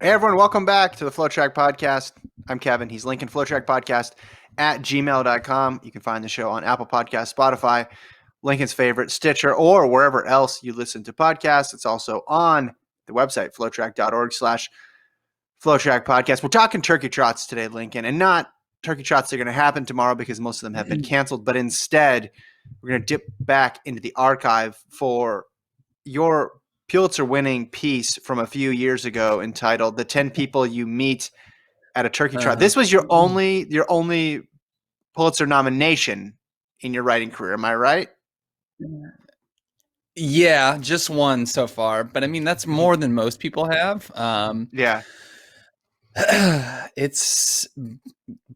Hey everyone, welcome back to the FloTrack podcast. I'm Kevin. He's Lincoln FloTrack podcast at gmail.com. You can find the show on Apple Podcasts, Spotify, Lincoln's favorite, Stitcher, or wherever else you listen to podcasts. It's also on the website, flotrack.org/FloTrack podcast. We're talking turkey trots today, Lincoln, and not turkey trots that are going to happen tomorrow because most of them have been canceled, but instead we're going to dip back into the archive for your Pulitzer-winning piece from a few years ago entitled "The 10 People You Meet at a Turkey Trot." This was your only Pulitzer nomination in your writing career. Am I right? Yeah, just one so far, but I mean that's more than most people have. Yeah. It's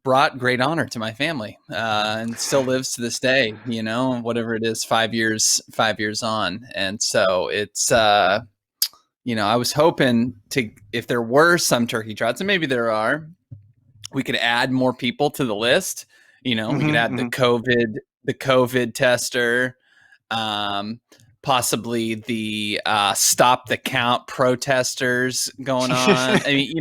brought great honor to my family, and still lives to this day. Whatever it is, 5 years on, and so it's. I was hoping if there were some turkey trots, and maybe there are, we could add more people to the list. We could add the COVID tester. Possibly the stop the count protesters going on. I mean,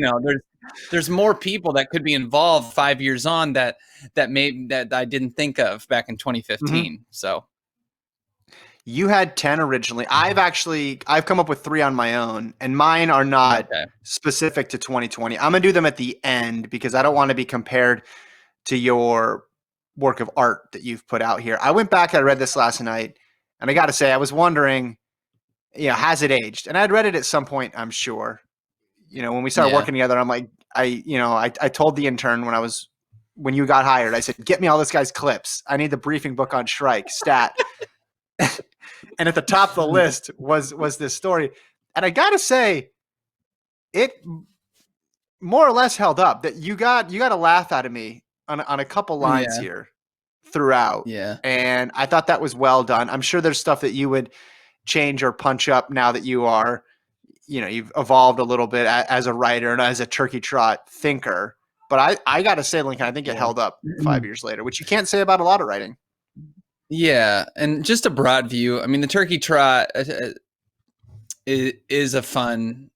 there's more people that could be involved 5 years on that I didn't think of back in 2015. So you had 10 originally. I've come up with 3 on my own, and mine are not specific to 2020. I'm gonna do them at the end because I don't want to be compared to your work of art that you've put out here. I went back, I read this last night, and I got to say, I was wondering, has it aged? And I'd read it at some point, I'm sure. When we started working together, I'm like, I told the intern when you got hired, I said, get me all this guy's clips. I need the briefing book on Shrike, stat. And at the top of the list was this story. And I got to say, it more or less held up. That you got a laugh out of me on a couple lines here throughout. Yeah. And I thought that was well done. I'm sure there's stuff that you would change or punch up now that you are, you've evolved a little bit as a writer and as a turkey trot thinker. But I got to say, Lincoln, I think it held up 5 years later, which you can't say about a lot of writing. Yeah. And just a broad view. I mean, the turkey trot is a fun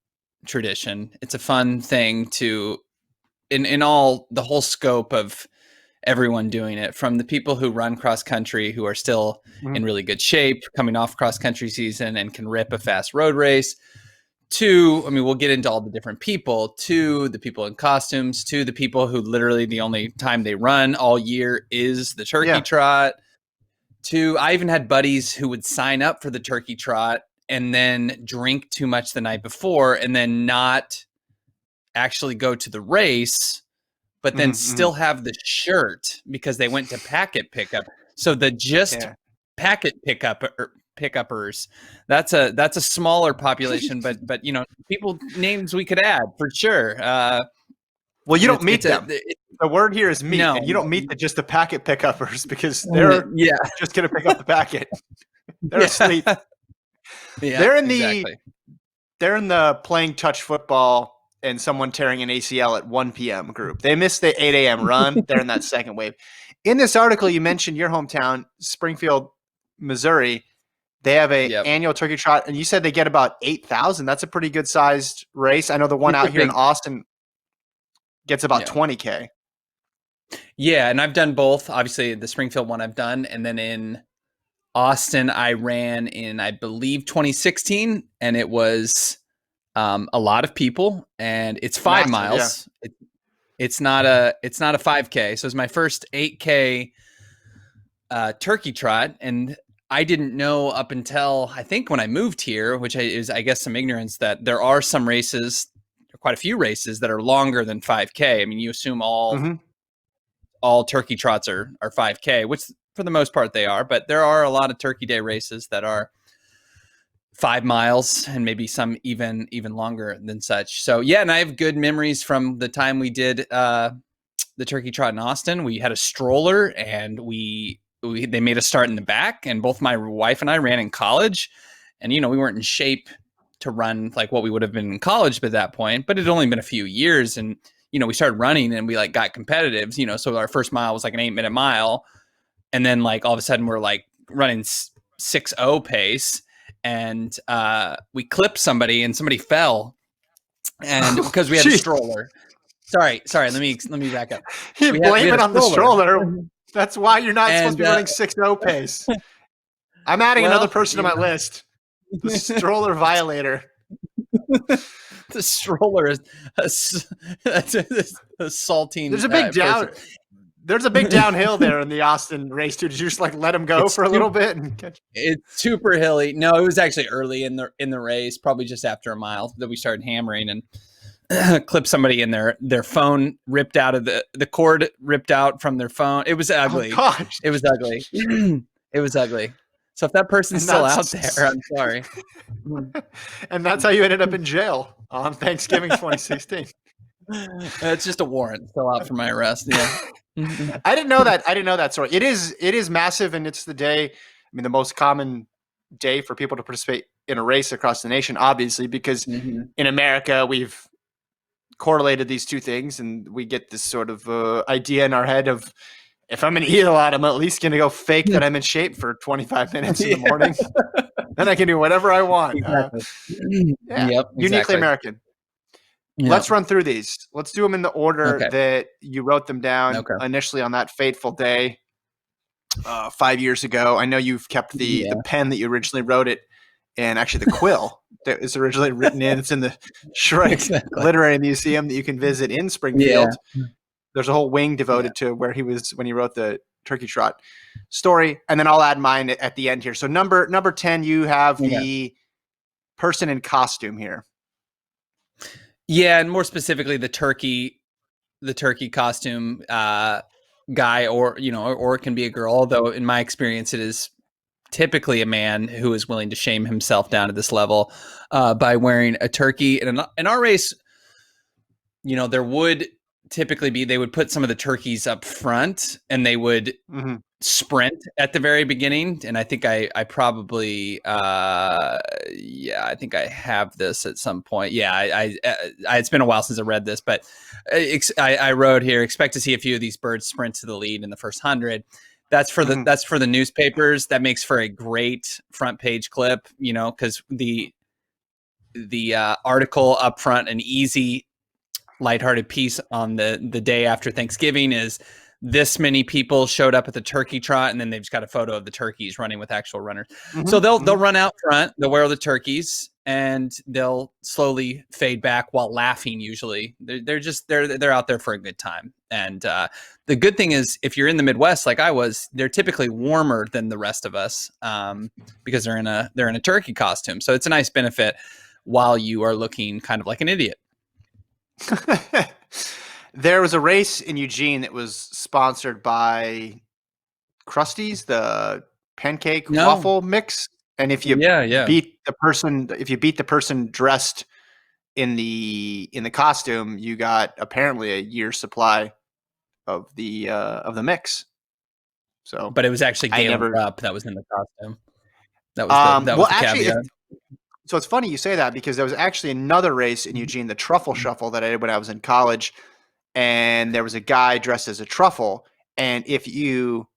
tradition. It's a fun thing to, in all the whole scope of everyone doing it, from the people who run cross country who are still in really good shape coming off cross country season and can rip a fast road race, to, I mean, we'll get into all the different people, to the people in costumes, to the people who literally the only time they run all year is the turkey trot, to, I even had buddies who would sign up for the turkey trot and then drink too much the night before and then not actually go to the race, but then still have the shirt because they went to packet pickup. So the packet pickupers, that's a smaller population, but people names we could add for sure. Well, you don't meet them. The word here is meet, and you don't meet just the packet pickupers because they're just going to pick up the packet. They're asleep. They're in the playing touch football and someone tearing an ACL at 1 p.m. group. They missed the 8 a.m. run. They're in that second wave. In this article, you mentioned your hometown, Springfield, Missouri. They have an annual turkey trot, and you said they get about 8,000. That's a pretty good sized race. I know the one out here in Austin gets about 20K. Yeah, and I've done both. Obviously, the Springfield one I've done, and then in Austin, I ran in, I believe, 2016, and it was a lot of people, and it's 5 miles. Yeah. It's not a 5K. So it's my first 8K turkey trot, and I didn't know up until I think when I moved here, which is I guess some ignorance, that there are some races, quite a few races that are longer than 5K. I mean, you assume all turkey trots are 5K, which for the most part they are, but there are a lot of Turkey Day races that are 5 miles and maybe some even longer than such. So yeah, and I have good memories from the time we did the turkey trot in Austin. We had a stroller, and they made us start in the back, and both my wife and I ran in college, and we weren't in shape to run like what we would have been in college by that point, but it had only been a few years, and we started running and we got competitive, so our first mile was like an 8-minute mile, and then all of a sudden we're running 6:0 pace, and we clipped somebody and somebody fell, and because we had a stroller. Sorry. Let me back up. You blame it on the stroller. That's why you're not supposed to be running 6.0 pace. I'm adding another person to my list. The stroller violator. The stroller is assaulting. There's a big There's a big downhill there in the Austin race too. Did you just like let him go for a little bit and catch? It's super hilly. No, it was actually early in the race, probably just after a mile that we started hammering and clipped somebody in their phone ripped out of the cord ripped out from their phone. It was ugly. Oh, gosh. It was ugly. It was ugly. So if that person's still out there, I'm sorry. And that's how you ended up in jail on Thanksgiving 2016. It's just a warrant still out for my arrest. Yeah. I didn't know that story. It is massive, and it's the day. I mean, the most common day for people to participate in a race across the nation, obviously, because in America we've correlated these two things, and we get this sort of idea in our head of, if I'm going to eat a lot, I'm at least going to go fake that I'm in shape for 25 minutes in the morning. Then I can do whatever I want. Exactly. Uniquely American. Yep. Let's run through these. Let's do them in the order that you wrote them down initially on that fateful day 5 years ago. I know you've kept the pen that you originally wrote it, and actually the quill that was originally written in. It's in the Shrike Literary Museum that you can visit in Springfield. Yeah. There's a whole wing devoted to where he was when he wrote the Turkey Trot story, and then I'll add mine at the end here. So number 10, you have the person in costume here. Yeah, and more specifically, the turkey costume guy, or it can be a girl. Although in my experience, it is typically a man who is willing to shame himself down to this level by wearing a turkey. And in our race, there would typically be, they would put some of the turkeys up front, and they would sprint at the very beginning. And I think I probably I think I have this at some point. It's been a while since I read this, but I wrote here, expect to see a few of these birds sprint to the lead in the first 100. That's for the newspapers. That makes for a great front page clip, because the article up front, an easy lighthearted piece on the day after Thanksgiving, is this many people showed up at the Turkey Trot, and then they've just got a photo of the turkeys running with actual runners. So they'll run out front, they'll wear the turkeys, and they'll slowly fade back while laughing. Usually they're out there for a good time. And the good thing is, if you're in the Midwest like I was, they're typically warmer than the rest of us because they're in a turkey costume. So it's a nice benefit while you are looking kind of like an idiot. There was a race in Eugene that was sponsored by Krusty's, the pancake waffle mix. And if you beat the person dressed in the costume, you got apparently a year's supply of the mix. So, but it was actually Galen Rupp that was in the costume. That was the caveat. So it's funny you say that, because there was actually another race in Eugene, the Truffle Shuffle, that I did when I was in college. And there was a guy dressed as a truffle. And if you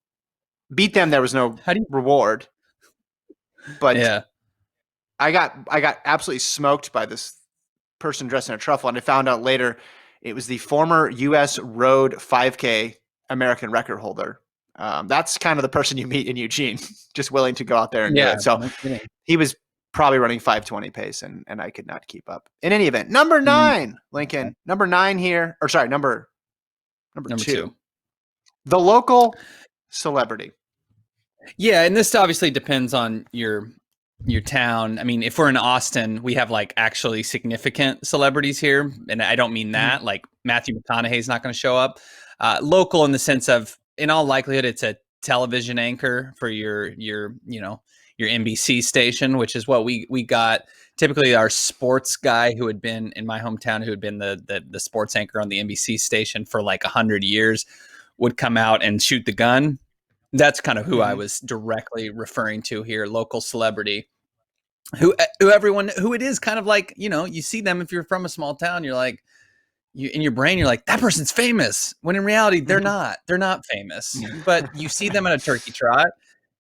beat them, there was no reward. But I got absolutely smoked by this person dressed in a truffle. And I found out later it was the former U.S. Road 5K American record holder. That's kind of the person you meet in Eugene, just willing to go out there and do it. So he was probably running 5:20 pace, and I could not keep up. In any event, number 9, Lincoln. Number 9 here, or sorry, number 2. The local celebrity. Yeah, and this obviously depends on your town. I mean, if we're in Austin, we have like actually significant celebrities here, and I don't mean that like Matthew McConaughey's not going to show up. Local in the sense of, in all likelihood, it's a television anchor for your NBC station, which is what we got. Typically our sports guy who had been in my hometown, who had been the sports anchor on the NBC station for like 100 years, would come out and shoot the gun. That's kind of who I was directly referring to here. Local celebrity who it is kind of like, you see them, if you're from a small town, you're like, in your brain, you're like, that person's famous, when in reality, they're not famous, but you see them at a Turkey Trot,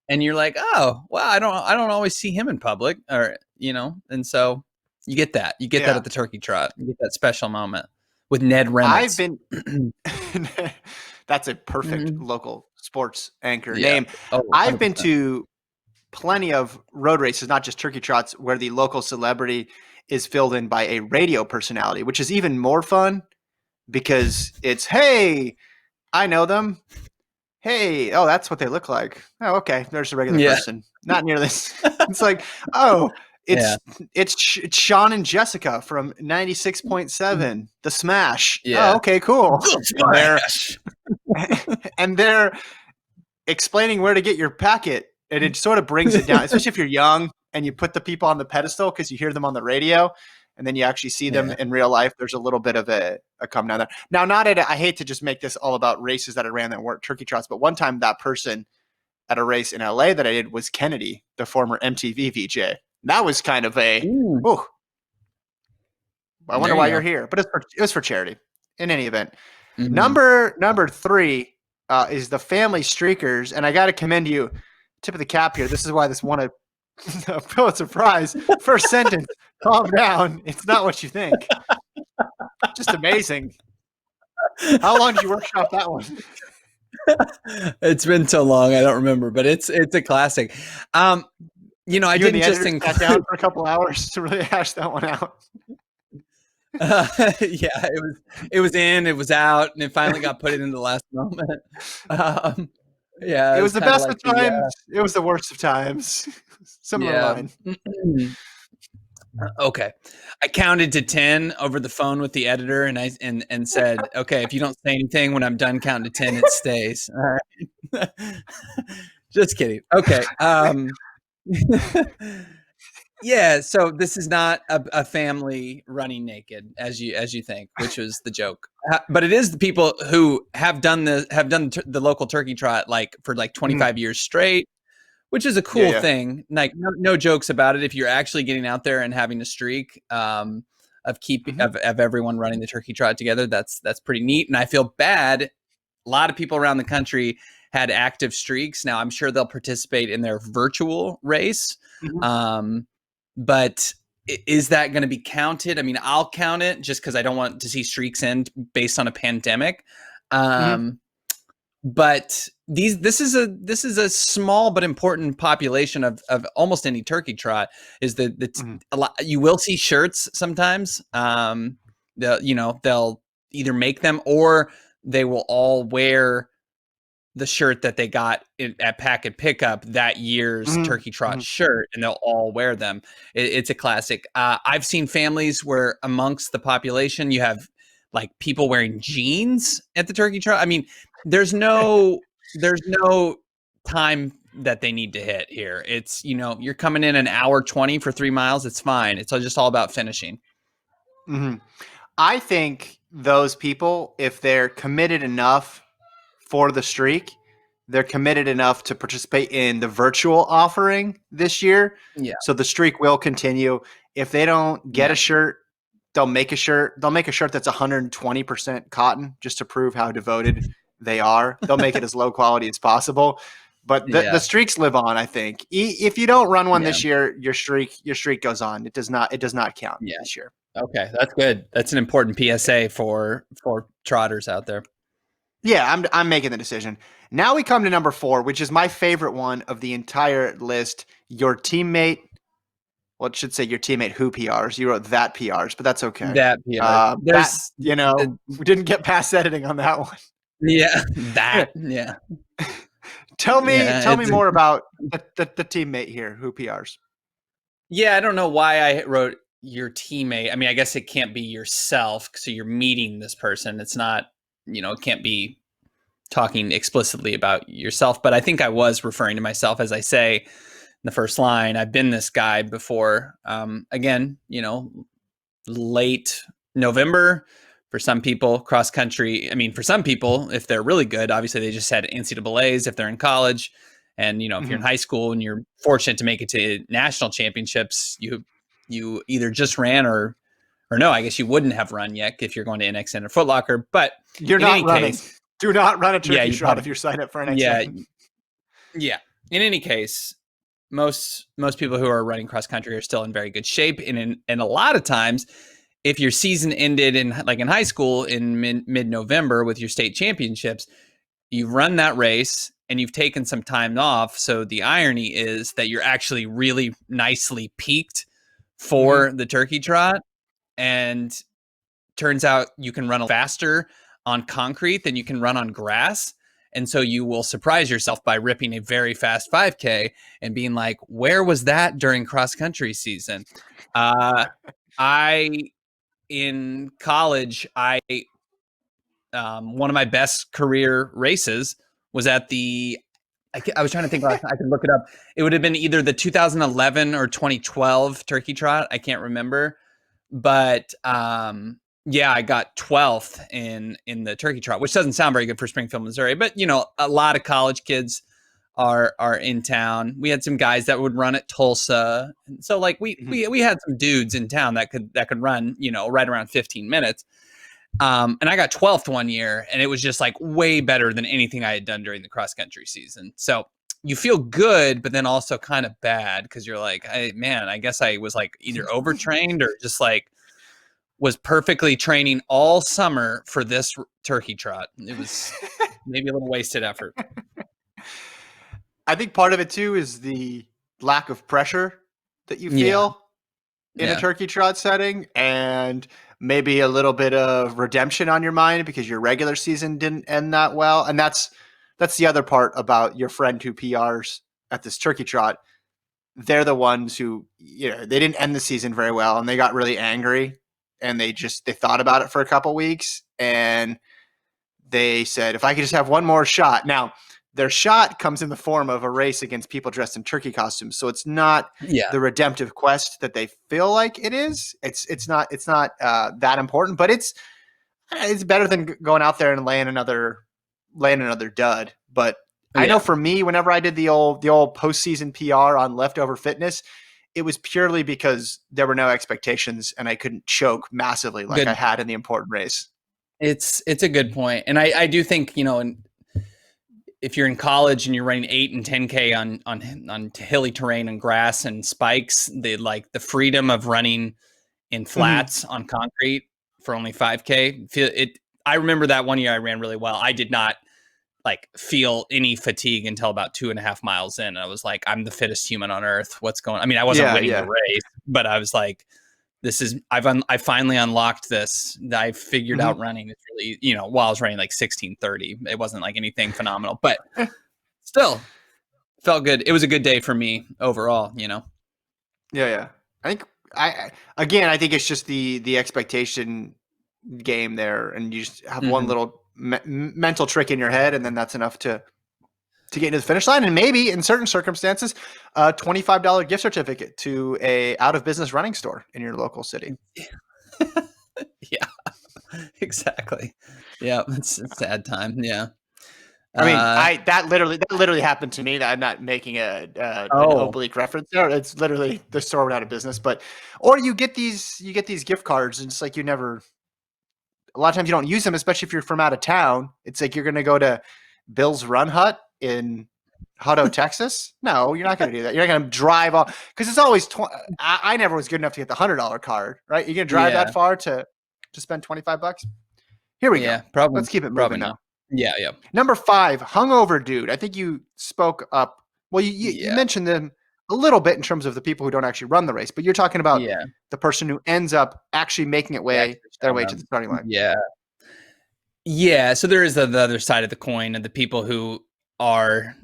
and you're like, oh, well, I don't always see him in public, or, and so You get that. You get that Yeah. at the Turkey Trot. You get that special moment with Ned I've Remitz. been That's a perfect Mhm. local sports anchor Yeah. name. Oh, I've been 100%. to plenty of road races, not just turkey trots, where the local celebrity is filled in by a radio personality, which is even more fun because it's, hey, I know them. Hey, oh, that's what they look like. Oh, okay. There's a regular Yeah. person. Not near this. It's like, oh, Yeah. it's Sean and Jessica from 96.7, The Smash. Oh, Yeah. okay, cool. The And they're Splash. and they're explaining where to get your packet, and it sort of brings it down, especially if you're young and you put the people on the pedestal because you hear them on the radio and then you actually see them Yeah. in real life. There's a little bit of a come down there. Now, not at I hate to just make this all about races that I ran that weren't turkey trots, but one time that person at a race in LA that I did was Kennedy, the former MTV VJ. That was kind of a, Ooh, oh, I there wonder you why you're go. here. But it was for charity. In any event, Mhm. number three is the family streakers, and I got to commend you. Tip of the cap here. This is why this won a Pulitzer Prize. First sentence: calm down. It's not what you think. Just amazing. How long did you workshop that one? It's been so long, I don't remember, but it's a classic. I You and the didn't just editor sat down include. for a couple hours to really hash that one out. Yeah, it was in, it was out, and it finally got put in the last moment. Um, yeah, It it was was the kind of best like of the times. It was the worst of times. Similar yeah. line. Okay. I counted to 10 over the phone with the editor and said, "Okay, if you don't say anything when I'm done counting to 10, it stays." All right. Just kidding. Okay. Yeah, so this is not a family running naked as you think, which was the joke. But it is the people who have done the local turkey trot like for like Mhm. 25 years straight, which is a Yeah, cool yeah. thing. Like no jokes about it. If you're actually getting out there and having a streak of Mhm. of everyone running the turkey trot together, that's pretty neat. And I feel bad. A lot of people around the country had active streaks. Now I'm sure they'll participate in their virtual race, Mhm. um, but is that going to be counted? I mean, I'll count it just because I don't want to see streaks end based on a pandemic. Mhm. Um, but this is a small but important population of almost any turkey trot. Is that Mhm. a lot, you will see shirts sometimes. They'll either make them or they will all wear the shirt that they got at pack and pickup that year's Mhm. turkey trot Mhm. shirt, and they'll all wear them. It's a classic. I've seen families where amongst the population you have like people wearing jeans at the turkey trot. I mean, there's no time that they need to hit here. It's you're coming in an hour 20 for 3 miles. It's fine. It's just all about finishing. Mhm. I think those people, if they're committed enough for the streak, they're committed enough to participate in the virtual offering this year. Yeah, So the streak will continue. If they don't get yeah, a shirt, they'll make a shirt. They'll make a shirt that's 120% cotton just to prove how devoted they are. They'll make it as low quality as possible. But the yeah, streaks live on, I think. If you don't run one yeah, this year, your streak goes on. It does not count yeah. this year. Okay, that's good. That's an important PSA for trotters out there. Yeah, I'm making the decision. Now we come to number 4, which is my favorite one of the entire list. Your teammate, well, it should say your teammate who PRs. You wrote that PRs, but that's okay. That PR. That There's the we didn't get past editing on that one. yeah, that yeah. tell me, Yeah, tell me more about the teammate here who PRs. yeah, I don't know why I wrote your teammate. I mean, I guess it can't be yourself, so you're meeting this person. It's not, it can't be talking explicitly about yourself, but I think I was referring to myself as I say in the first line. I've been this guy before. Again, late November for some people, cross country. I mean, for some people, if they're really good, obviously they just had NCAAs if they're in college. And if you're in Mhm. high school and you're fortunate to make it to national championships, you either just ran or no, I guess you wouldn't have run yet if you're going to NXN or Foot Locker. But You're in not any running. case, Do not run a yeah, turkey you trot probably if you're signed up for an yeah XN. yeah. In any case, most people who are running cross country are still in very good shape, and a lot of times, if your season ended in high school in mid November with your state championships, you've run that race and you've taken some time off. So the irony is that you're actually really nicely peaked for the Turkey Trot, and turns out you can run faster on concrete than you can run on grass. And so you will surprise yourself by ripping a very fast 5K and being like, where was that during cross country season? I, in college, one of my best career races was at I was trying to think, I could look it up. It would have been either the 2011 or 2012 Turkey Trot. I can't remember. But yeah, I got 12th in the Turkey Trot, which doesn't sound very good for Springfield, Missouri. But a lot of college kids are in town. We had some guys that would run at Tulsa, and so we had some dudes in town that could run right around 15 minutes. And I got 12th one year, and it was just like way better than anything I had done during the cross country season. So you feel good, but then also kind of bad because you're like, man, I guess I was like either overtrained or just like was perfectly training all summer for this Turkey Trot. It was maybe a little wasted effort. I think part of it too is the lack of pressure that you feel in a Turkey Trot setting, and maybe a little bit of redemption on your mind because your regular season didn't end that well. And that's the other part about your friend who PRs at this Turkey Trot. They're the ones who, they didn't end the season very well, and they got really angry, and they thought about it for a couple weeks, and they said, if I could just have one more shot. Now, their shot comes in the form of a race against people dressed in turkey costumes. So it's not the redemptive quest that they feel like it is. It's not that important, but it's better than going out there and laying another dud. But I know for me, whenever I did the old postseason PR on Leftover Fitness, it was purely because there were no expectations and I couldn't choke massively like I had in the important race. It's a good point. And I do think, if you're in college and you're running 8 and 10K on hilly terrain and grass and spikes, the freedom of running in flats on concrete for only 5K. I remember that one year I ran really well. I did not feel any fatigue until about 2.5 miles in. I was like, I'm the fittest human on earth. What's going on? I mean, I wasn't winning the race, but I was like, I finally unlocked this. I figured out running. It's really, while I was running 16:30, it wasn't like anything phenomenal, but still felt good. It was a good day for me overall, Yeah. I think it's just the expectation game there, and you just have one little mental trick in your head, and then that's enough to get into the finish line, and maybe in certain circumstances, a $25 gift certificate to a out of business running store in your local city. Yeah, exactly. Yeah, it's a sad time. Yeah. I mean, that literally happened to me. That I'm not making an oblique reference there. It's literally the store went out of business, or you get these gift cards, and it's like a lot of times you don't use them, especially if you're from out of town. It's like you're going to go to Bill's Run Hut in Hutto, Texas. No, you're not going to do that. You're not going to drive off because it's always. I never was good enough to get the $100 card. Right? You're going to drive that far to spend $25. Here we go. Probably. Let's keep it moving now. Yeah. Number 5, hungover dude. I think you spoke up. Well, you mentioned them a little bit in terms of the people who don't actually run the race, but you're talking about the person who ends up actually making their way to the starting line. Yeah. So there is the other side of the coin of the people who are,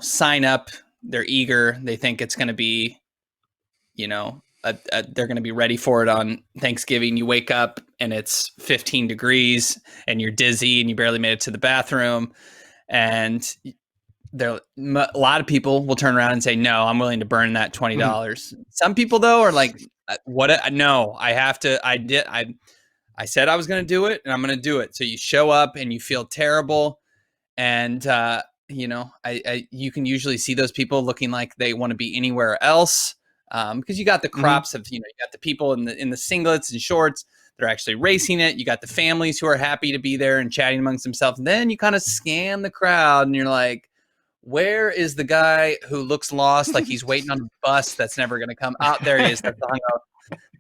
sign up. They're eager. They think it's going to be, they're going to be ready for it on Thanksgiving. You wake up and it's 15 degrees and you're dizzy and you barely made it to the bathroom. And a lot of people will turn around and say, no, I'm willing to burn that $20. Some people though are like, no, I have to, I said I was going to do it and I'm going to do it. So you show up and you feel terrible. And, you can usually see those people looking like they want to be anywhere else. Because you got the crops of, you got the people in the singlets and shorts that are actually racing it. You got the families who are happy to be there and chatting amongst themselves. And then you kind of scan the crowd and you're like, where is the guy who looks lost, like he's waiting on a bus that's never going to come? Oh, there he is.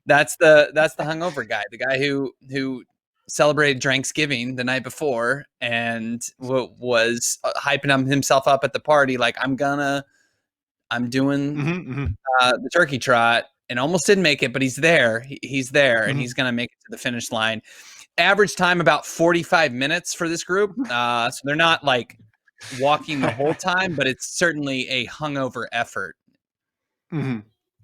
That's the hungover guy, the guy who celebrated Thanksgiving the night before and was hyping himself up at the party, like I'm doing the Turkey Trot, and almost didn't make it, but he's there. He's there, and he's gonna make it to the finish line. Average time about 45 minutes for this group. So they're not like walking the whole time, but it's certainly a hungover effort. Mm-hmm.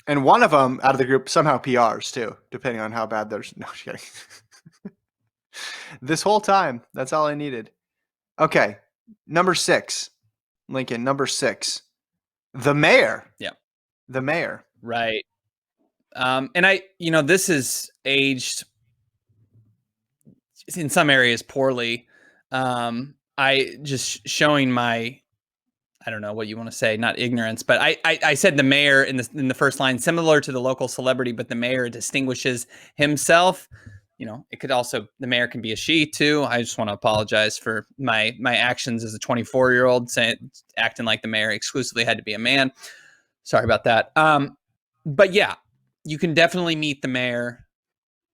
And one of them out of the group somehow PRs too, depending on how bad there's. No, just kidding. This whole time, that's all I needed. Okay, number 6, Lincoln. Number 6, the mayor. Yeah, the mayor. Right. And this is aged in some areas poorly. I just showing my, I don't know what you want to say, not ignorance, but I said the mayor in the first line, similar to the local celebrity, but the mayor distinguishes himself. It could also, the mayor can be a she too. I just want to apologize for my actions as a 24-year-old, acting like the mayor exclusively had to be a man. Sorry about that. But yeah, you can definitely meet the mayor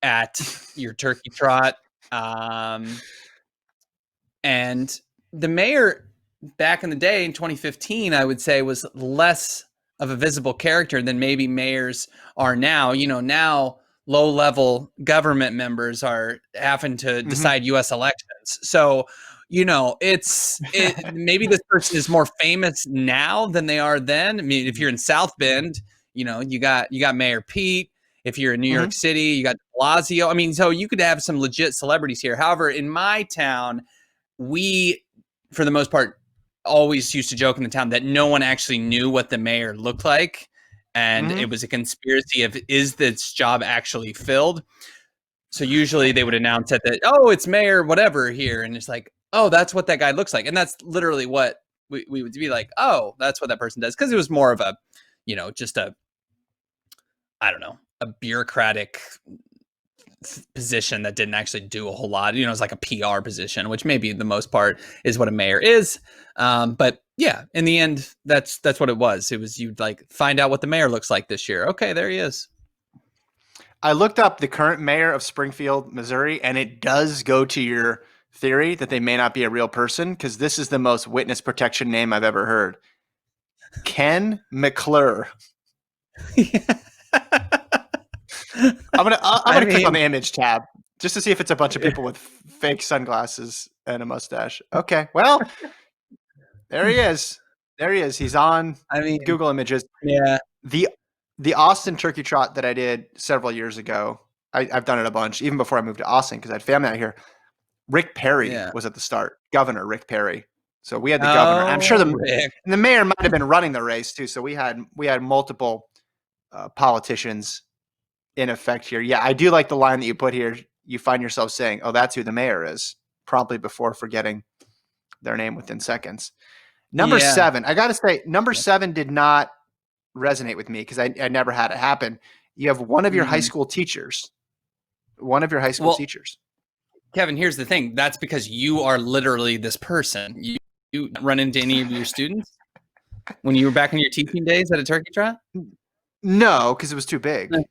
at your Turkey Trot. And the mayor back in the day in 2015, I would say, was less of a visible character than maybe mayors are now. Now low-level government members are having to decide U.S. elections. So, maybe this person is more famous now than they are then. I mean, if you're in South Bend, you got Mayor Pete. If you're in New York City, you got de Blasio. I mean, so you could have some legit celebrities here. However, in my town, we, for the most part, always used to joke in the town that no one actually knew what the mayor looked like. And it was a conspiracy of, is this job actually filled? So usually they would announce it that, oh, it's mayor whatever here. And it's like, oh, that's what that guy looks like. And that's literally what we would be like, oh, that's what that person does. Because it was more of a, just a, I don't know, a bureaucratic position that didn't actually do a whole lot. It's like a PR position, which maybe the most part is what a mayor is. But yeah, in the end, that's what it was. It was, you'd like find out what the mayor looks like this year. Okay, there he is. I looked up the current mayor of Springfield, Missouri, and it does go to your theory that they may not be a real person, because this is the most witness protection name I've ever heard. Ken McClure. I'm gonna click on the image tab just to see if it's a bunch of people with fake sunglasses and a mustache. Okay, well, there he is. He's on Google Images. Yeah. The Austin Turkey Trot that I did several years ago, I've done it a bunch, even before I moved to Austin, because I had family out here. Rick Perry was at the start. Governor Rick Perry. So we had the governor. I'm sure the mayor might have been running the race too. So we had multiple politicians in effect here. Yeah, I do like the line that you put here. You find yourself saying, oh, that's who the mayor is, probably before forgetting their name within seconds. Number 7, I got to say, number 7 did not resonate with me because I never had it happen. You have one of your high school teachers. Teachers. Kevin, here's the thing. That's because you are literally this person. You run into any of your students when you were back in your teaching days at a Turkey Trot? No, because it was too big. Okay.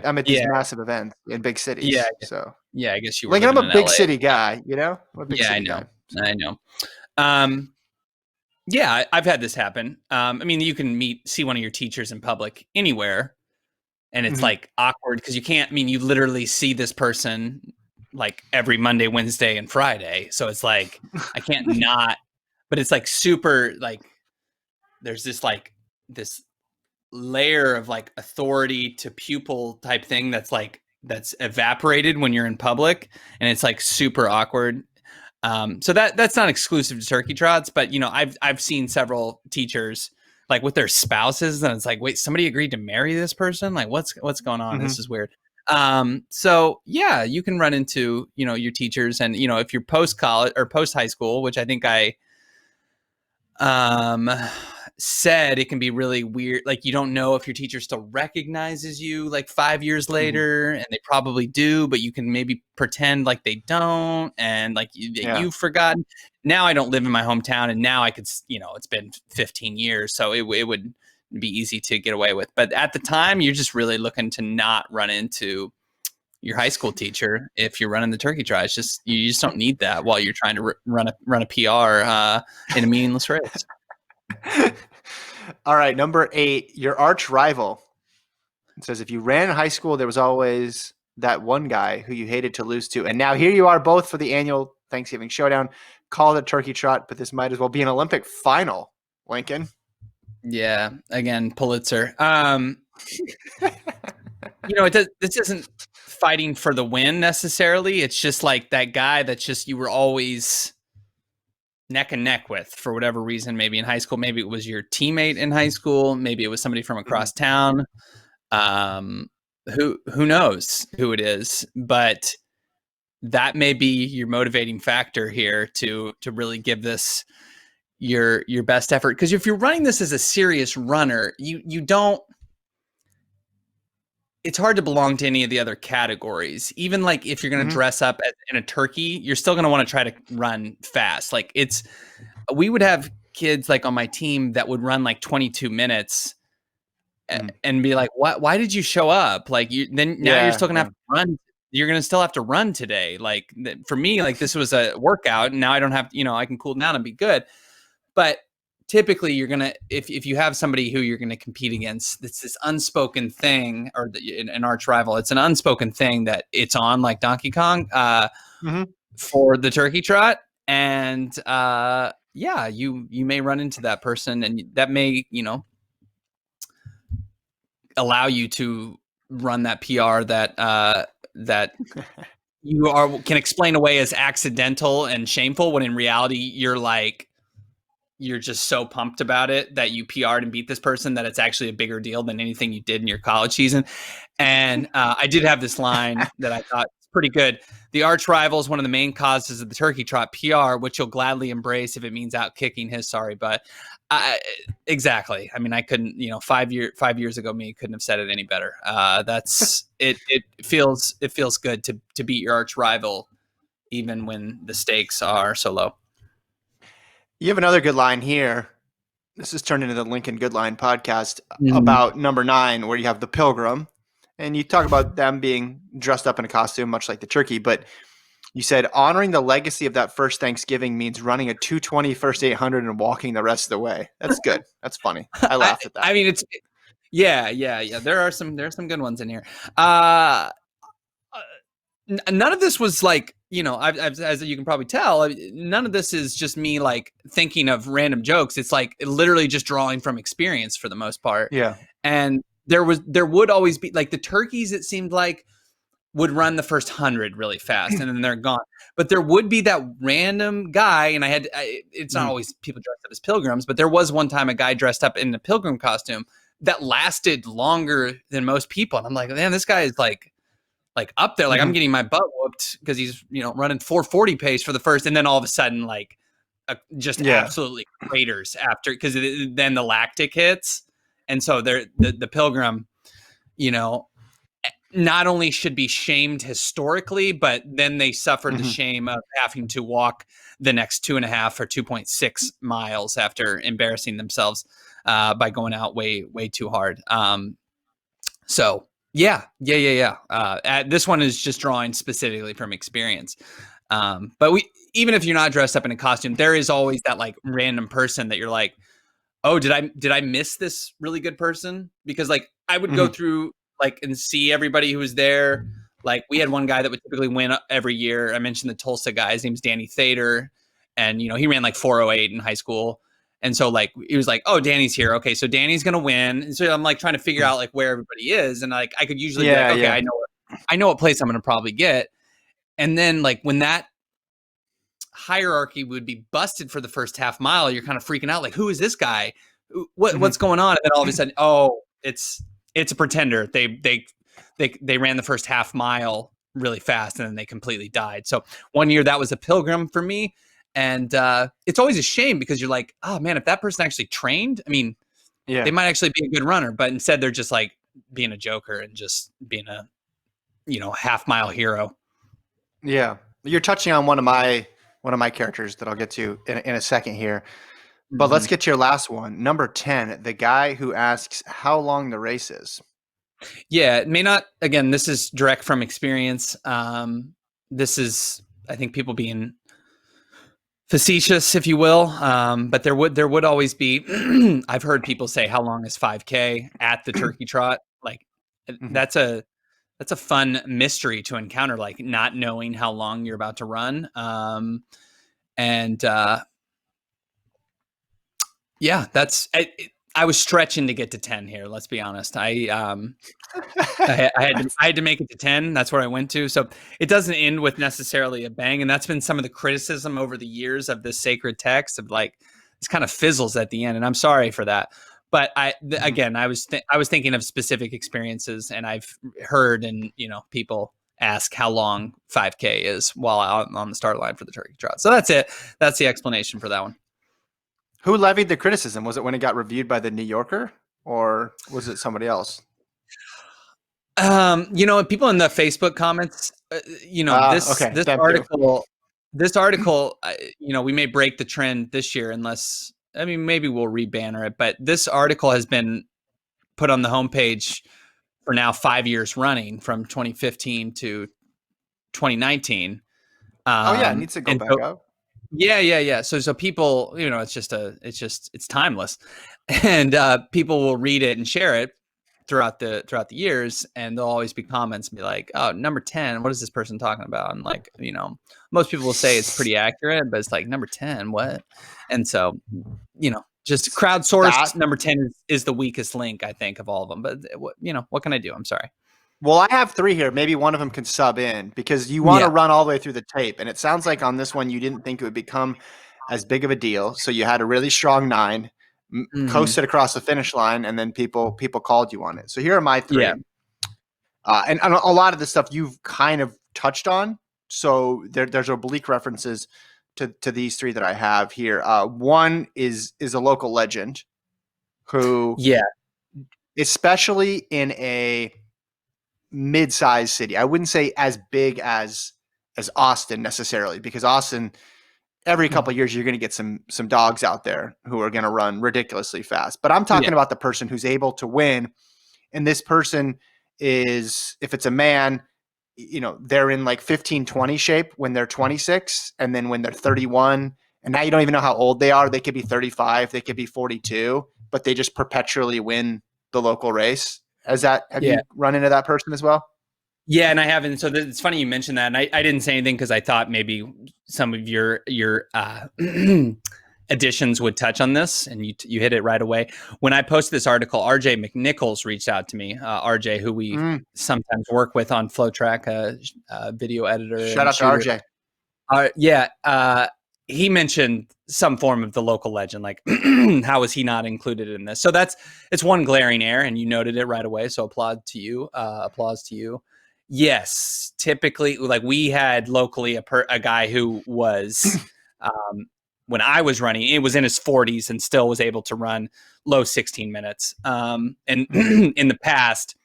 I'm at these massive events in big cities. Yeah. So yeah, I guess you were. Like, I'm a big LA. city guy, I'm a big city I know. guy, so. I know. Yeah, I've had this happen. I mean, you can see one of your teachers in public anywhere, and it's like awkward because you can't. I mean, you literally see this person like every Monday, Wednesday, and Friday. So it's like I can't not. But it's like super like there's this layer of like authority to pupil type thing that's evaporated when you're in public, and it's like super awkward. So that's not exclusive to Turkey Trots, but I've seen several teachers like with their spouses, and it's like, wait, somebody agreed to marry this person? Like what's going on? This is weird. So yeah, you can run into your teachers, and if you're post college or post high school, which I think I said, it can be really weird. Like, you don't know if your teacher still recognizes you like 5 years later, and they probably do, but you can maybe pretend like they don't, and like you've forgotten. Now I don't live in my hometown, and now I could, it's been 15 years, so it would be easy to get away with. But at the time, you're just really looking to not run into your high school teacher if you're running the Turkey Trot. It's just, you just don't need that while you're trying to run a PR in a meaningless race. All right, number 8, your arch rival. It says, if you ran in high school, there was always that one guy who you hated to lose to. And now here you are both for the annual Thanksgiving showdown. Call it a Turkey Trot, but this might as well be an Olympic final, Lincoln. Yeah, again, Pulitzer. This isn't fighting for the win necessarily. It's just like that guy that's just, you were always neck and neck with for whatever reason. Maybe in high school, maybe it was your teammate in high school, maybe it was somebody from across town. Who knows who it is, but that may be your motivating factor here to really give this your best effort. Because if you're running this as a serious runner, you don't, it's hard to belong to any of the other categories. Even like if you're going to dress up in a turkey, you're still going to want to try to run fast. Like we would have kids like on my team that would run like 22 minutes and be like, why did you show up? Like you're still going to have to run. You're going to still have to run today. Like for me, like this was a workout, and now I don't have, I can cool down and be good. But typically you're going to, if you have somebody who you're going to compete against, it's this unspoken thing, or an arch rival, it's an unspoken thing that it's on, like Donkey Kong for the Turkey Trot. And you may run into that person, and that may, allow you to run that PR that you can explain away as accidental and shameful, when in reality you're just so pumped about it that you PR'd and beat this person that it's actually a bigger deal than anything you did in your college season. And I did have this line that I thought was pretty good. The arch rival is one of the main causes of the Turkey Trot PR, which you'll gladly embrace if it means out kicking his sorry butt. Exactly. I mean, I couldn't, 5 years ago, me couldn't have said it any better. That's it. It feels good to beat your arch rival, even when the stakes are so low. You have another good line here. This is turned into the Lincoln Good Line podcast about number 9, where you have the pilgrim, and you talk about them being dressed up in a costume, much like the turkey. But you said honoring the legacy of that first Thanksgiving means running a 2:20 first 800 and walking the rest of the way. That's good. That's funny. I laughed at that. I mean, it's yeah. There are some good ones in here. None of this was like, I've, as you can probably tell, none of this is just me like thinking of random jokes. It's like literally just drawing from experience for the most part. Yeah. And there would always be like the turkeys, it seemed like, would run the first 100 really fast and then they're gone. But there would be that random guy, and it's not always people dressed up as pilgrims, but there was one time a guy dressed up in a pilgrim costume that lasted longer than most people. And I'm like, man, this guy is like up there. Like I'm getting my butt whooped because he's, running 440 pace for the first, and then all of a sudden, like absolutely craters after, because then the lactic hits. And so the pilgrim, not only should be shamed historically, but then they suffered the shame of having to walk the next 2.5 or 2.6 miles after embarrassing themselves by going out way too hard. So yeah. This one is just drawing specifically from experience. But even if you're not dressed up in a costume, there is always that like random person that you're like, oh, did I miss this really good person? Because like I would go through like and see everybody who was there. Like we had one guy that would typically win every year. I mentioned the Tulsa guy. His name's Danny Thader. And, he ran like 408 in high school. And so like, he was like, oh, Danny's here. Okay. So Danny's going to win. And so I'm like trying to figure out like where everybody is. And like, I could usually be like, okay, I know what place I'm going to probably get. And then like when that hierarchy would be busted for the first half mile, you're kind of freaking out. Like, who is this guy? What's going on? And then all of a sudden, oh, it's a pretender. They ran the first half mile really fast and then they completely died. So one year that was a pilgrim for me. And it's always a shame because you're like, oh man, if that person actually trained, I mean, they might actually be a good runner, but instead they're just like being a joker and just being a, half-mile hero. Yeah. You're touching on one of my characters that I'll get to in a second here. But let's get to your last one. Number 10, the guy who asks how long the race is. Yeah, it may not, again, this is direct from experience. This is, I think, people being facetious, if you will. But there would always be, I've heard people say, how long is 5K at the Turkey Trot? Like that's a fun mystery to encounter, like not knowing how long you're about to run. And yeah, I was stretching to get to 10 here. Let's be honest. I had to make it to 10. That's where I went to. So it doesn't end with necessarily a bang. And that's been some of the criticism over the years of this sacred text of like, this kind of fizzles at the end. And I'm sorry for that. But again, I was thinking of specific experiences, and I've heard and people ask how long 5K is while out on the start line for the Turkey Trot. So that's it. That's the explanation for that one. Who levied the criticism? Was it when it got reviewed by the New Yorker, or was it somebody else? People in the Facebook comments, this article, we may break the trend this year unless, I mean, maybe we'll re-banner it, but this article has been put on the homepage for now 5 years running, from 2015 to 2019. It needs to go back up. Yeah. So people, it's timeless, and people will read it and share it throughout the years, and there'll always be comments and be like, oh, number 10, what is this person talking about? And like, most people will say it's pretty accurate, but it's like, number 10, what? And so, just crowdsourced, number 10 is the weakest link, I think, of all of them. But what can I do? I'm sorry. Well, I have 3 here. Maybe one of them can sub in, because you want to run all the way through the tape. And it sounds like on this one, you didn't think it would become as big of a deal. So you had a really strong 9, coasted across the finish line, and then people called you on it. So here are my 3. And a lot of the stuff you've kind of touched on. So there's oblique references to these 3 that I have here. One is a local legend who, especially in a mid-sized city, I wouldn't say as big as Austin necessarily, because Austin, every couple of years, you're going to get some dogs out there who are going to run ridiculously fast. But I'm talking about the person who's able to win. And this person is, if it's a man, they're in like 15-20 shape when they're 26. And then when they're 31, and now you don't even know how old they are. They could be 35, they could be 42, but they just perpetually win the local race. Have you run into that person as well? Yeah, and I haven't. So it's funny you mentioned that, and I didn't say anything because I thought maybe some of your additions would touch on this, and you hit it right away. When I posted this article, RJ McNichols reached out to me. RJ, who we sometimes work with on FloTrack, a video editor. Shout out to RJ. He mentioned some form of the local legend. Like, how was he not included in this? So it's one glaring error, and you noted it right away. So applause to you. Yes, typically, like, we had locally a guy who was, when I was running, it was in his 40s and still was able to run low 16 minutes. And in the past,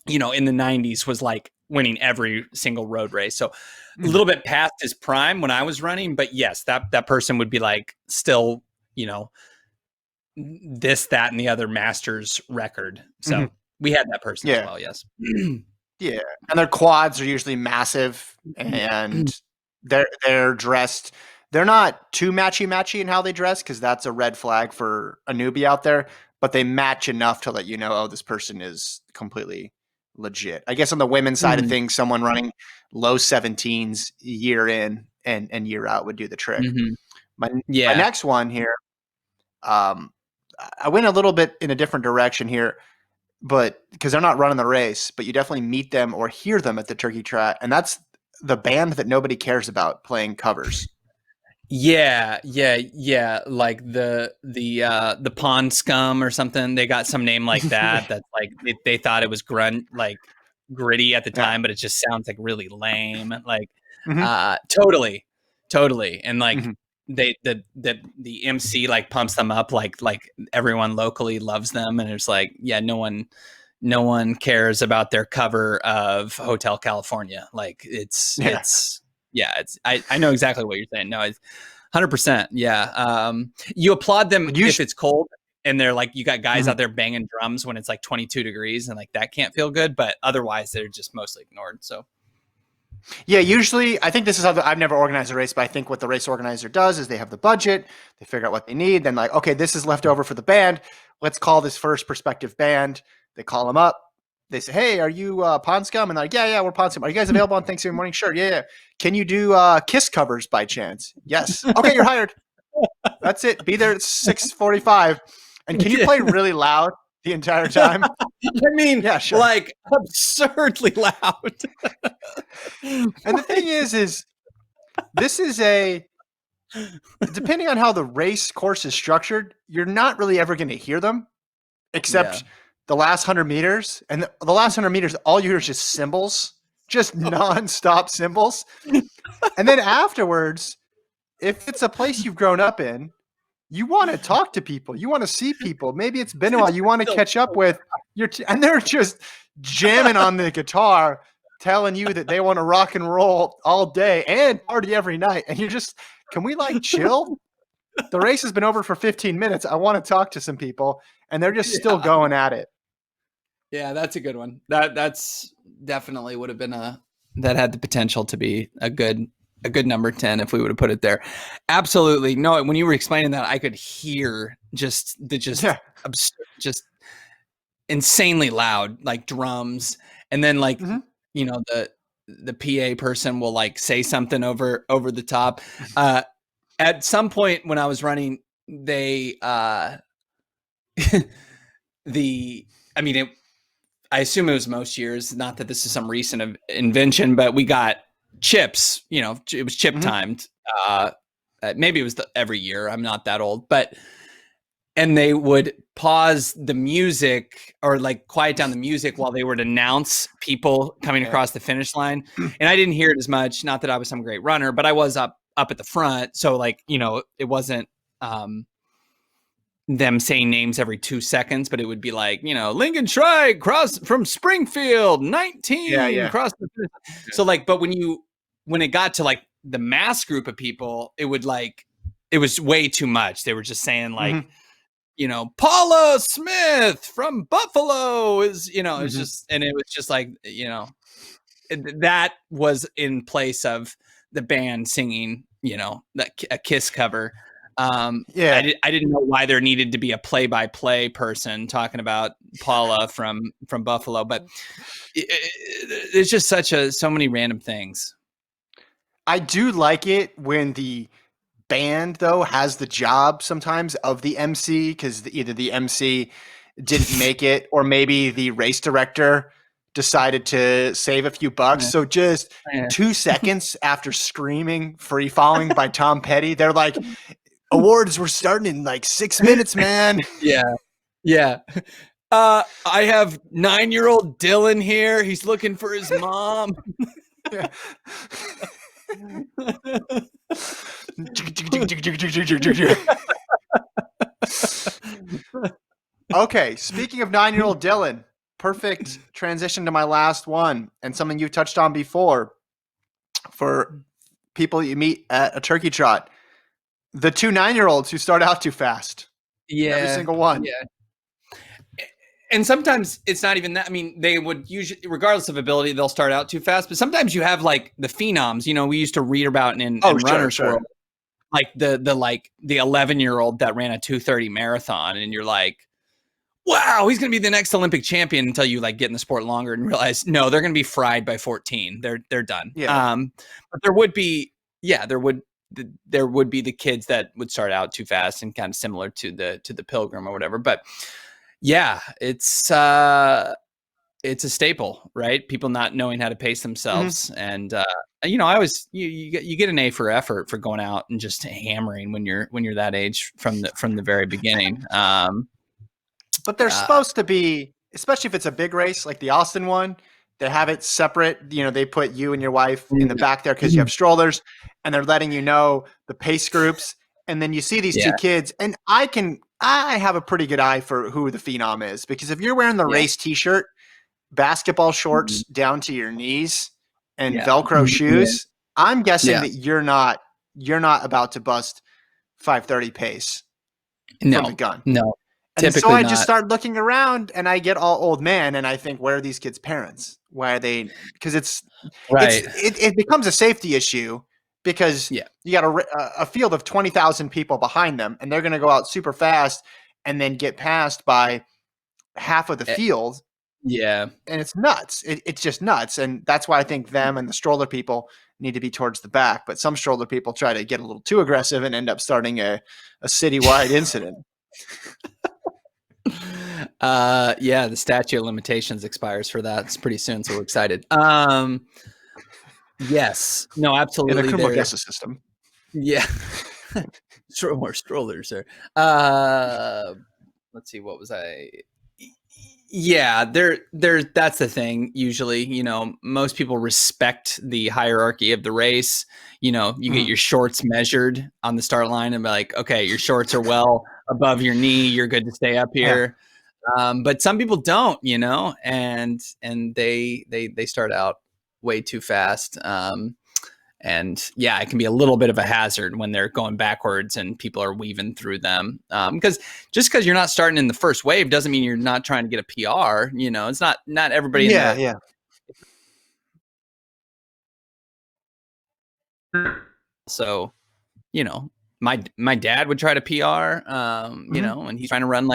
in the 90s, was like winning every single road race. So a little bit past his prime when I was running, but yes, that person would be like still, this, that, and the other Masters record. So we had that person as well. Yes. Yeah. And their quads are usually massive, and they're dressed. They're not too matchy in how they dress, because that's a red flag for a newbie out there, but they match enough to let you know, oh, this person is completely legit. I guess on the women's side of things, someone running low 17s year in and year out would do the trick. My next one here, I went a little bit in a different direction here, but because they're not running the race, but you definitely meet them or hear them at the Turkey Trot, and that's the band that nobody cares about playing covers. Yeah. Like the Pond Scum or something. They got some name like that. That's like they thought it was gritty at the time, but it just sounds like really lame. Like totally, and like the MC like pumps them up like everyone locally loves them, and it's like, yeah, no one cares about their cover of Hotel California. Like it's I know exactly what you're saying. No, it's 100%. Yeah. You applaud them if it's cold and they're like, you got guys out there banging drums when it's like 22 degrees and like that can't feel good, but otherwise they're just mostly ignored. So yeah, usually I think this is how I've never organized a race, but I think what the race organizer does is they have the budget, they figure out what they need, then like, okay, this is left over for the band. Let's call this first prospective band. They call them up. They say, hey, are you Pond Scum? And they're like, yeah, we're Pond Scum. Are you guys available on Thanksgiving morning? Sure, yeah. Can you do Kiss covers by chance? Yes. Okay, you're hired. That's it. Be there at 6:45. And can you play really loud the entire time? I mean, yeah, sure. Like absurdly loud. And the thing is this is depending on how the race course is structured, you're not really ever going to hear them except the last 100 meters. And the last 100 meters, all you hear is just cymbals, just nonstop cymbals. And then afterwards, if it's a place you've grown up in, you want to talk to people. You want to see people. Maybe it's been a while. You want to catch up with and they're just jamming on the guitar, telling you that they want to rock and roll all day and party every night. And you're just, can we like chill? The race has been over for 15 minutes. I want to talk to some people, and they're just still going at it. Yeah, that's a good one. That's definitely would have been that had the potential to be a good number 10 if we would have put it there. Absolutely. No, when you were explaining that, I could hear just insanely loud, like drums. And then like, you know, the PA person will like say something over the top. At some point when I was running, I assume it was most years, not that this is some recent invention, but we got chips, you know, it was chip timed. Maybe it was every year. I'm not that old, and they would pause the music or like quiet down the music while they would announce people coming across the finish line. And I didn't hear it as much. Not that I was some great runner, but I was up at the front. So like, you know, it wasn't, them saying names every 2 seconds, but it would be like, you know, Lincoln Shrike cross from Springfield 19 cross the finish. So like, but when it got to like the mass group of people, it was way too much. They were just saying like, you know, Paula Smith from Buffalo is, you know, it's just, and it was just like, you know, that was in place of the band singing, you know, a Kiss cover. I didn't know why there needed to be a play-by-play person talking about Paula from Buffalo, but there's just so many random things. I do like it when the band though has the job sometimes of the MC, because either the MC didn't make it or maybe the race director decided to save a few bucks. So just 2 seconds after screaming "Free Falling" by Tom Petty, they're like, awards were starting in like 6 minutes, man. Yeah. I have 9-year-old Dylan here. He's looking for his mom. Okay, speaking of 9-year-old Dylan, perfect transition to my last one and something you touched on before for people you meet at a turkey trot. The 2 9-year-olds who start out too fast. Yeah. Every single one. Yeah. And sometimes it's not even that. I mean, they would usually, regardless of ability, they'll start out too fast. But sometimes you have like the phenoms, you know, we used to read about in Runner's World, like the 11-year-old that ran a 2:30 marathon. And you're like, wow, he's going to be the next Olympic champion, until you like get in the sport longer and realize, no, they're going to be fried by 14. They're done. Yeah. But there would be the kids that would start out too fast, and kind of similar to the Pilgrim or whatever. But yeah, it's a staple, right? People not knowing how to pace themselves. And you know, I always you get an A for effort for going out and just hammering when you're that age from the very beginning. But they're supposed to be, especially if it's a big race like the Austin one, they have it separate. You know, they put you and your wife in the back there because you have strollers, and they're letting you know the pace groups. And then you see these two kids, and I have a pretty good eye for who the phenom is, because if you're wearing the race t-shirt, basketball shorts down to your knees, and Velcro shoes, I'm guessing that you're not about to bust 5:30 pace from the gun. No. And so I just start looking around, and I get all old man, and I think, where are these kids' parents? Why are they? Because it becomes a safety issue, because you got a field of 20,000 people behind them, and they're going to go out super fast and then get passed by half of the field. Yeah. And it's nuts. It's just nuts. And that's why I think them and the stroller people need to be towards the back. But some stroller people try to get a little too aggressive and end up starting a citywide incident. The statute of limitations expires for that. It's pretty soon, so we're excited. Yes. No, absolutely. In the criminal justice system. Yeah. More strollers there. Let's see, what was I? Yeah, that's the thing. Usually, most people respect the hierarchy of the race. You get your shorts measured on the start line and be like, okay, your shorts are well above your knee. You're good to stay up here. But some people don't, and they start out way too fast. And it can be a little bit of a hazard when they're going backwards and people are weaving through them. Because just because you're not starting in the first wave doesn't mean you're not trying to get a PR. It's not everybody. Yeah. So, my dad would try to PR, and he's trying to run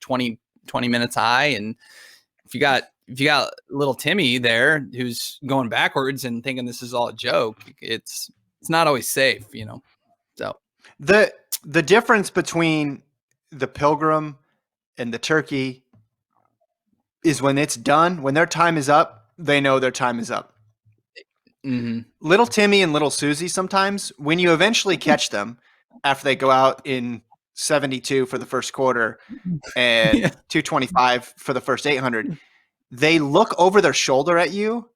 20 minutes high. And if you got little Timmy there who's going backwards and thinking this is all a joke, it's not always safe, So the difference between the Pilgrim and the Turkey is when it's done, when their time is up, they know their time is up. Little Timmy and little Susie, sometimes when you eventually catch them after they go out in 72 for the first quarter and 225 for the first 800, they look over their shoulder at you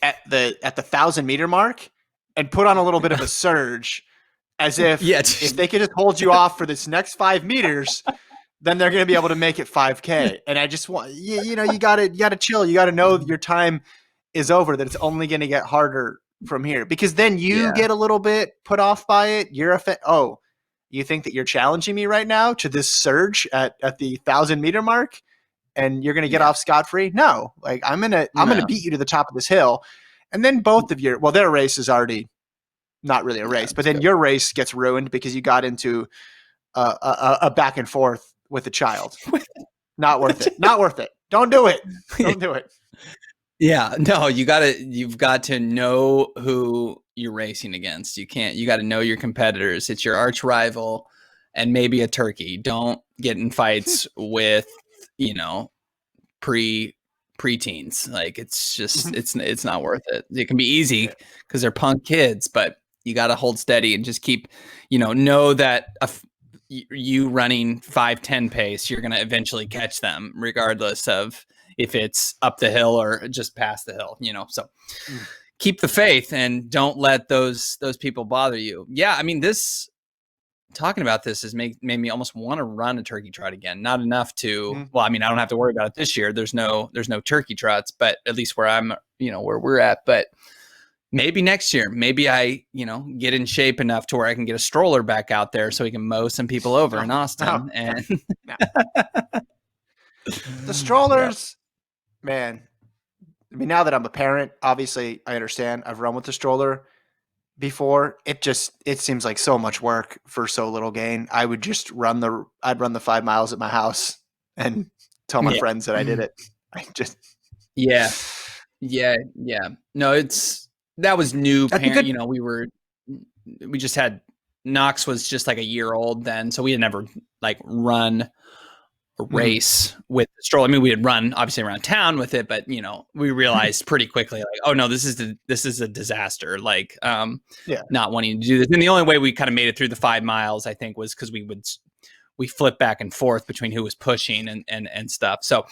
at the 1,000-meter mark and put on a little bit of a surge, as if if they could just hold you off for this next 5 meters, then they're going to be able to make it 5K. And I just want you got to chill. You got to know your time is over, that it's only going to get harder from here, because then you get a little bit put off by it. You think that you're challenging me right now to this surge at the 1,000-meter mark, and you're going to get off scot-free? No, I'm going to beat you to the top of this hill. And then both of their race is already not really a race, but then your race gets ruined because you got into a back and forth with a child. Not worth it. Not worth it. Don't do it. Don't do it. Yeah, no, you've got to know who you're racing against. You got to know your competitors. It's your arch rival and maybe a turkey. Don't get in fights with, preteens. It's just, it's not worth it. It can be easy because they're punk kids, but you got to hold steady and just keep, know that you running 5:10 pace, you're going to eventually catch them regardless of if it's up the hill or just past the hill, so keep the faith and don't let those people bother you. Yeah. I mean, talking about this has made me almost want to run a turkey trot again. Not enough to, well, I mean, I don't have to worry about it this year. There's no turkey trots, but at least where I'm, where we're at, but maybe next year, maybe I, get in shape enough to where I can get a stroller back out there so we can mow some people over in Austin. And the strollers, man, I mean, now that I'm a parent, obviously I understand. I've run with the stroller before. It seems like so much work for so little gain. I would just I'd run the 5 miles at my house and tell my friends that I did it. Yeah. No, that was new. We just had, Knox was just like a year old then. So we had never run a race with the stroller. I mean, we had run obviously around town with it, but we realized pretty quickly, oh no, this is a disaster. Not wanting to do this. And the only way we kind of made it through the 5 miles, I think, was because we flipped back and forth between who was pushing and stuff. So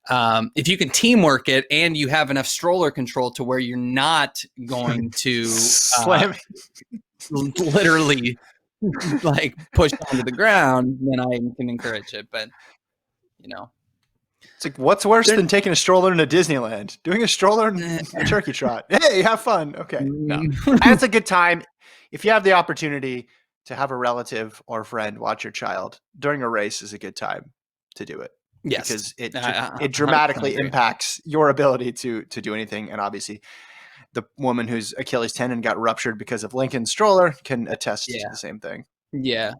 if you can teamwork it and you have enough stroller control to where you're not going to slam literally like pushed onto the ground, then I can encourage it. But it's like, what's worse than taking a stroller into Disneyland? Doing a stroller in a turkey trot. Hey, have fun. Okay, no, and it's a good time if you have the opportunity to have a relative or friend watch your child during a race. Is a good time to do it. Yes, because it dramatically impacts your ability to do anything, and obviously the woman whose Achilles tendon got ruptured because of Lincoln's stroller can attest to the same thing. Yeah.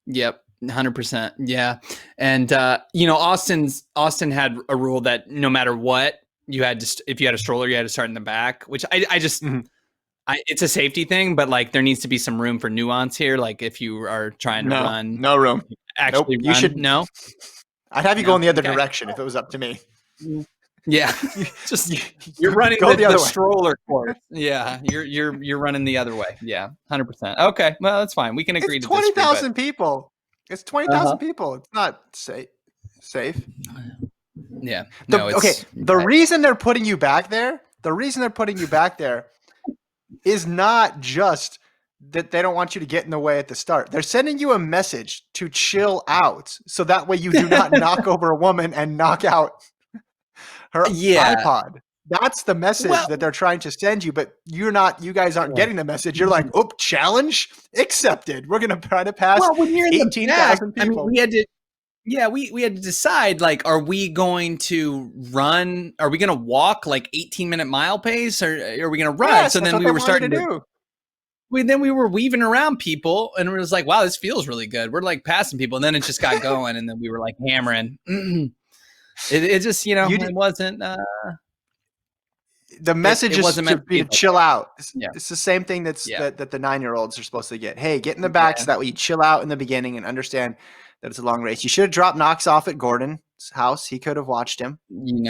Yep. 100%. Yeah. And, Austin had a rule that no matter what, you had to, if you had a stroller, you had to start in the back, which I just, it's a safety thing, but like there needs to be some room for nuance here. Like if you are trying to run, no room. Actually, you should. No, I'd have you go in the other direction if it was up to me. Yeah, you're running the stroller course. Yeah, you're running the other way. Yeah, 100%. Okay, well that's fine. We can agree. It's 20,000 people. It's 20,000 people. It's not safe. Yeah. The reason they're putting you back there. The reason they're putting you back there is not just that they don't want you to get in the way at the start. They're sending you a message to chill out, so that way you do not knock over a woman and knock out her iPod. That's the message that they're trying to send you, but you guys aren't getting the message. You're like, oh, challenge accepted. We're going to try to pass 18,000 people. I mean, we had to decide, like, are we going to run? Are we going to walk like 18-minute mile pace, or are we going to run? Yes, so then we were starting to do. We were weaving around people, and it was like, wow, this feels really good. We're like passing people, and then it just got going, and then we were like hammering. It just, it wasn't. The message is to be to chill out. It's the same thing that the 9-year-olds are supposed to get. Hey, get in the back so that way you chill out in the beginning and understand that it's a long race. You should have dropped Knox off at Gordon's house. He could have watched him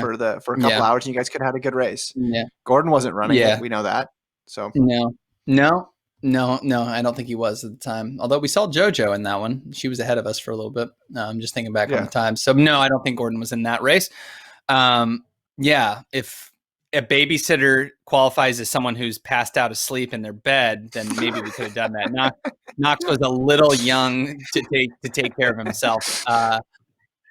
for a couple hours, and you guys could have had a good race. Yeah, Gordon wasn't running it. We know that. So no, I don't think he was at the time. Although we saw JoJo in that one. She was ahead of us for a little bit. I'm just thinking back on the time. So no, I don't think Gordon was in that race. If a babysitter qualifies as someone who's passed out asleep in their bed, then maybe we could have done that. Knox was a little young to take care of himself at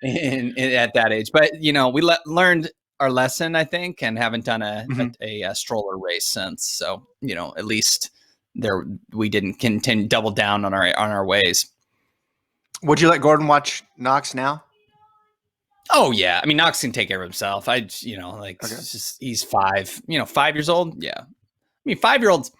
that age. But we learned our lesson, I think, and haven't done a stroller race since. So at least we didn't continue double down on our ways. Would you let Gordon watch Knox now? Oh yeah, I mean Knox can take care of himself. It's just he's 5. 5 years old. Yeah, I mean 5-year-olds.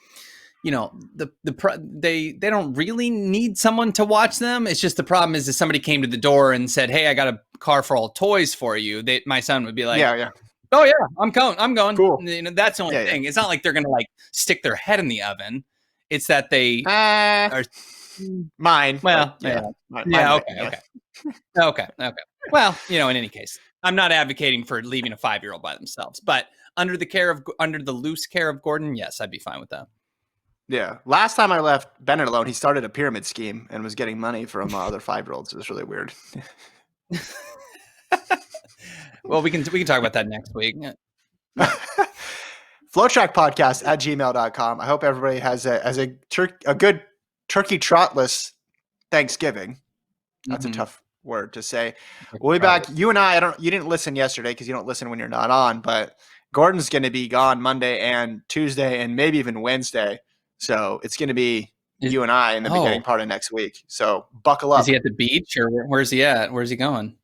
They don't really need someone to watch them. It's just the problem is if somebody came to the door and said, "Hey, I got a car full of toys for you," my son would be like, "Yeah, oh yeah, I'm going." Cool. That's the only thing. It's not like they're gonna like stick their head in the oven. It's that they are mine. Well, mine, okay. Well, in any case, I'm not advocating for leaving a 5-year-old by themselves, but under the loose care of Gordon, yes, I'd be fine with that. Yeah. Last time I left Bennett alone, he started a pyramid scheme and was getting money from other 5-year-olds. It was really weird. Well, we can talk about that next week. FloTrack podcast at gmail.com. I hope everybody has a good turkey trotless Thanksgiving. That's a tough word to say. We'll be back. You and you didn't listen yesterday because you don't listen when you're not on, but Gordon's going to be gone Monday and Tuesday and maybe even Wednesday. So it's going to be you and I in the beginning part of next week. So buckle up. Is he at the beach or where's he at? Where's he going?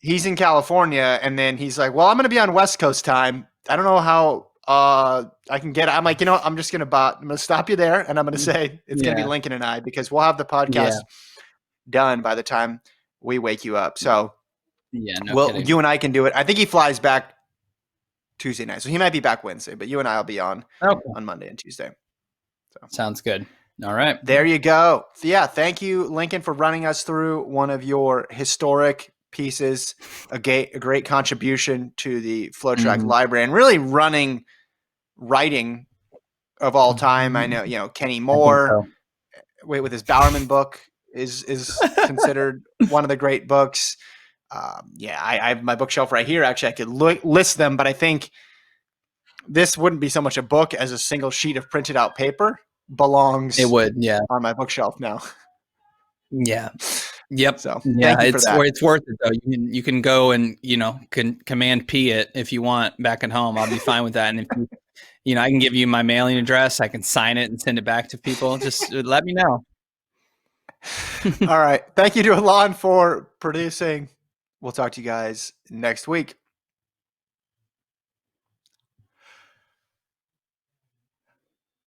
He's in California, and then he's like, well, I'm going to be on West Coast time. I don't know how I can get it. I'm like, I'm just going to stop you there, and I'm going to say it's going to be Lincoln and I, because we'll have the podcast done by the time we wake you up. So kidding. You and I can do it. I think he flies back Tuesday night, so he might be back Wednesday, but you and I will be on Monday and Tuesday. So sounds good. All right. There you go. So yeah, thank you, Lincoln, for running us through one of your historic pieces, a great contribution to the FloTrack library, and really writing of all time. I know, Kenny Moore with his Bowerman book is considered one of the great books. I have my bookshelf right here. Actually, I could list them, but I think this wouldn't be so much a book as a single sheet of printed out paper belongs. It would, on my bookshelf now. Yeah. Yep. So Yeah, thank you for that. it's worth it though. You can go and can command P it if you want back at home. I'll be fine with that. And if I can give you my mailing address. I can sign it and send it back to people. Just let me know. All right. Thank you to Alon for producing. We'll talk to you guys next week.